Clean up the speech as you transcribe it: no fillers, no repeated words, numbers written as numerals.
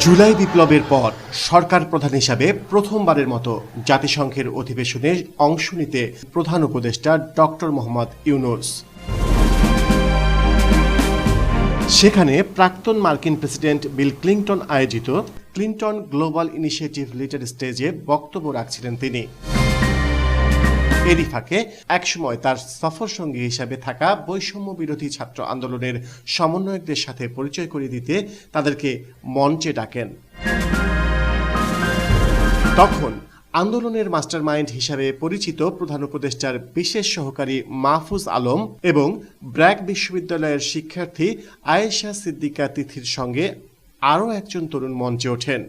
জুলাই বিপ্লবের পর সরকার প্রধান হিসাবে প্রথমবারের মতো জাতিসংঘের অধিবেশনে অংশ নিতে প্রধান উপদেষ্টা ডক্টর মোহাম্মদ ইউনূস। সেখানে প্রাক্তন মার্কিন প্রেসিডেন্ট বিল ক্লিনটন আয়োজিত ক্লিনটন গ্লোবাল ইনিশিয়েটিভ লিডার স্টেজে বক্তব্য রাখছিলেন তিনি। এরই ফাঁকে একসময় তার সফর সঙ্গী হিসাবে থাকা বৈষম্য বিরোধী ছাত্র আন্দোলনের সমন্বয়কদের সাথে পরিচয় করিয়ে দিতে তাদেরকে মঞ্চে ডাকেন। তখন আন্দোলনের মাস্টারমাইন্ড হিসাবে পরিচিত প্রধান উপদেষ্টার বিশেষ সহকারী মাহফুজ আলম এবং ব্র্যাক বিশ্ববিদ্যালয়ের শিক্ষার্থী আয়েশা সিদ্দিকা তিথির সঙ্গে আরও একজন তরুণ মঞ্চে ওঠেন।